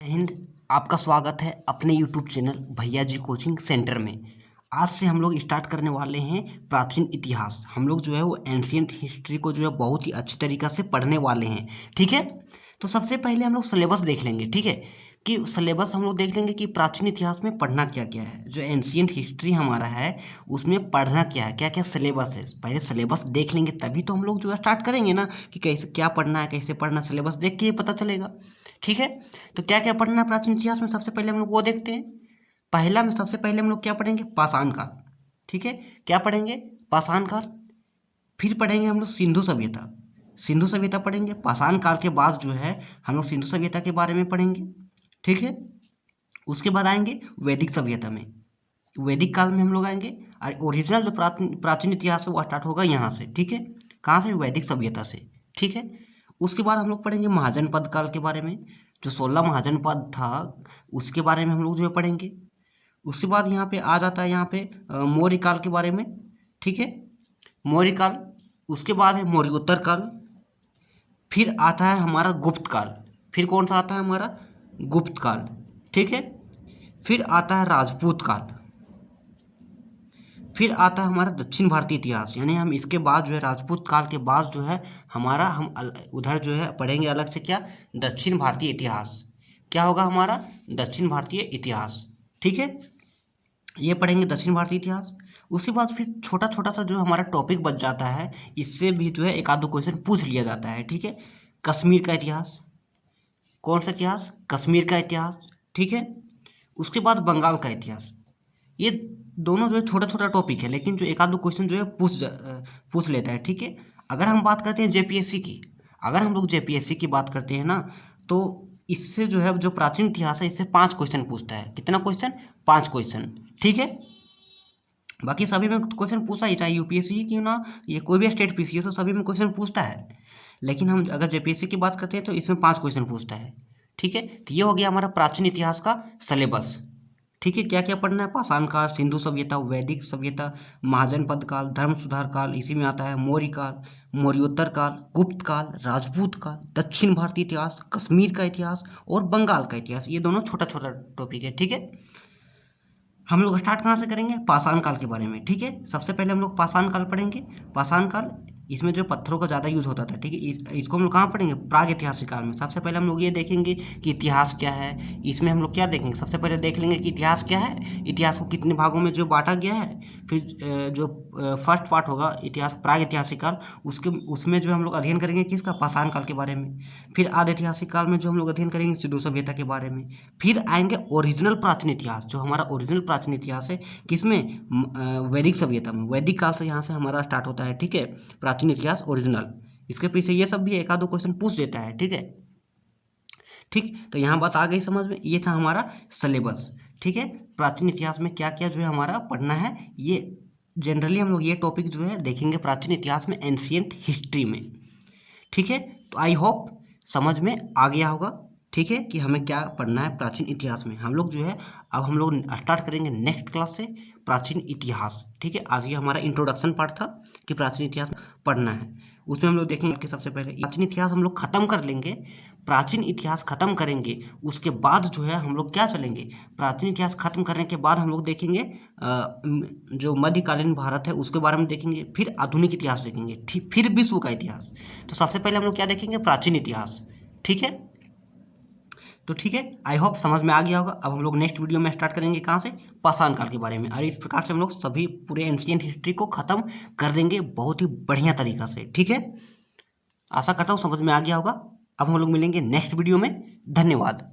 हिंद। आपका स्वागत है अपने YouTube चैनल भैया जी कोचिंग सेंटर में। आज से हम लोग स्टार्ट करने वाले हैं प्राचीन इतिहास। हम लोग जो है वो एंशियंट हिस्ट्री को जो है बहुत ही अच्छी तरीक़ा से पढ़ने वाले हैं, ठीक है। तो सबसे पहले हम लोग सिलेबस देख लेंगे, ठीक है, कि सिलेबस हम लोग देख लेंगे कि प्राचीन इतिहास में पढ़ना क्या क्या है। जो एंशियंट हिस्ट्री हमारा है उसमें पढ़ना क्या है, क्या क्या सिलेबस है। पहले सिलेबस देख लेंगे तभी तो हम लोग जो है स्टार्ट करेंगे ना, कि कैसे क्या पढ़ना है, कैसे पढ़ना। सिलेबस देख के ही पता चलेगा, ठीक है। तो क्या क्या पढ़ना है प्राचीन इतिहास में, सबसे पहले हम लोग वो देखते हैं। पहला में सबसे पहले हम लोग क्या पढ़ेंगे, पाषाण काल, ठीक है। क्या पढ़ेंगे, पाषाण काल। फिर पढ़ेंगे हम लोग सिंधु सभ्यता। सिंधु सभ्यता पढ़ेंगे। पाषाण काल के बाद जो है हम लोग सिंधु सभ्यता के बारे में पढ़ेंगे, ठीक है। उसके बाद आएंगे वैदिक सभ्यता में। वैदिक काल में हम लोग आएंगे और ओरिजिनल जो प्राचीन इतिहास है वो स्टार्ट होगा यहाँ से, ठीक है। कहाँ से, वैदिक सभ्यता से, ठीक है। उसके बाद हम लोग पढ़ेंगे महाजनपद काल के बारे में। जो 16 महाजनपद था उसके बारे में हम लोग जो है पढ़ेंगे। उसके बाद यहाँ पे आ जाता है, यहाँ पे मौर्य काल के बारे में, ठीक है, मौर्य काल। उसके बाद है मौर्योत्तर काल। फिर आता है हमारा गुप्त काल। फिर कौन सा आता है हमारा, गुप्त काल, ठीक है। फिर आता है राजपूत काल। फिर आता है हमारा दक्षिण भारतीय इतिहास, यानी हम इसके बाद जो है राजपूत काल के बाद जो है हमारा उधर जो है पढ़ेंगे अलग से, क्या, दक्षिण भारतीय इतिहास। क्या होगा हमारा, दक्षिण भारतीय इतिहास, ठीक है। ये पढ़ेंगे दक्षिण भारतीय इतिहास। उसके बाद फिर छोटा छोटा सा जो हमारा टॉपिक बच जाता है, इससे भी जो है एक आध दो क्वेश्चन पूछ लिया जाता है, ठीक है। कश्मीर का इतिहास। कौन सा इतिहास, कश्मीर का इतिहास, ठीक है। उसके बाद बंगाल का इतिहास। ये दोनों जो है छोटा छोटा टॉपिक है, लेकिन जो एक आध दो क्वेश्चन जो है पूछ लेता है, ठीक है। अगर हम बात करते हैं जेपीएससी की, अगर हम लोग जेपीएससी की बात करते हैं ना, तो इससे जो है जो प्राचीन इतिहास है इससे 5 क्वेश्चन पूछता है। कितना क्वेश्चन, 5 क्वेश्चन, ठीक है। बाकी सभी में क्वेश्चन पूछा ही, चाहे यूपीएससी ही क्यों ना, ये कोई भी स्टेट पीसीएस हो, सभी में क्वेश्चन पूछता है। लेकिन हम अगर जेपीएससी की बात करते हैं तो इसमें 5 क्वेश्चन पूछता है, ठीक है। तो ये हो गया हमारा प्राचीन इतिहास का सिलेबस, ठीक है। क्या क्या पढ़ना है, पाषाण काल, सिंधु सभ्यता, वैदिक सभ्यता, महाजनपद काल, धर्म सुधार काल, इसी में आता है मौर्य काल, मौर्योत्तर काल, गुप्त काल, राजपूत काल, दक्षिण भारतीय इतिहास, कश्मीर का इतिहास और बंगाल का इतिहास। ये दोनों छोटा छोटा टॉपिक है, ठीक है। हम लोग स्टार्ट कहाँ से करेंगे, पाषाण काल के बारे में, ठीक है। सबसे पहले हम लोग पाषाण काल पढ़ेंगे। पाषाण काल, इसमें जो पत्थरों का ज़्यादा यूज होता था, ठीक है। इसको हम लोग कहाँ पढ़ेंगे, प्राग ऐतिहासिक काल में। सबसे पहले हम लोग ये देखेंगे कि इतिहास क्या है। इसमें हम लोग क्या देखेंगे, सबसे पहले देख लेंगे कि इतिहास क्या है, इतिहास को कितने भागों में जो बांटा गया है। फिर जो फर्स्ट पार्ट होगा इतिहास, प्राग ऐतिहासिक काल, उसमें जो हम लोग अध्ययन करेंगे किसका, पाषाण काल के बारे में। फिर आदि ऐतिहासिक काल में जो हम लोग अध्ययन करेंगे सिंधु सभ्यता के बारे में। फिर आएंगे ओरिजिनल प्राचीन इतिहास, जो हमारा ओरिजिनल प्राचीन इतिहास है, किसमें, वैदिक सभ्यता में। वैदिक काल से यहाँ से हमारा स्टार्ट होता है, ठीक है, प्राचीन इतिहास ओरिजिनल। इसके पीछे ये सब भी एक आधो क्वेश्चन पूछ देता है, ठीक है। ठीक, तो यहाँ बात आ गई समझ में। ये था हमारा सिलेबस, ठीक है। प्राचीन इतिहास में क्या क्या जो है हमारा पढ़ना है, ये जनरली हम लोग ये टॉपिक जो है देखेंगे प्राचीन इतिहास में, एंशियंट हिस्ट्री में, ठीक है। तो आई होप समझ में आ गया होगा, ठीक है, कि हमें क्या पढ़ना है प्राचीन इतिहास में। हम लोग जो है अब हम लोग स्टार्ट करेंगे नेक्स्ट क्लास से प्राचीन इतिहास, ठीक है। आज ये हमारा इंट्रोडक्शन पार्ट था कि प्राचीन इतिहास पढ़ना है। उसमें हम लोग देखेंगे कि सबसे पहले प्राचीन इतिहास हम लोग खत्म कर लेंगे। प्राचीन इतिहास खत्म करेंगे, उसके बाद जो है हम लोग क्या चलेंगे, प्राचीन इतिहास खत्म करने के बाद हम लोग देखेंगे जो मध्यकालीन भारत है उसके बारे में देखेंगे। फिर आधुनिक इतिहास देखेंगे, ठीक, फिर विश्व का इतिहास। तो सबसे पहले हम लोग क्या देखेंगे, प्राचीन इतिहास, ठीक है। तो ठीक है, आई होप समझ में आ गया होगा। अब हम लोग नेक्स्ट वीडियो में स्टार्ट करेंगे कहाँ से, पाषाण काल के बारे में। और इस प्रकार से हम लोग सभी पूरे एंशियंट हिस्ट्री को खत्म कर देंगे बहुत ही बढ़िया तरीका से, ठीक है। आशा करता हूँ समझ में आ गया होगा। अब हम लोग मिलेंगे नेक्स्ट वीडियो में। धन्यवाद।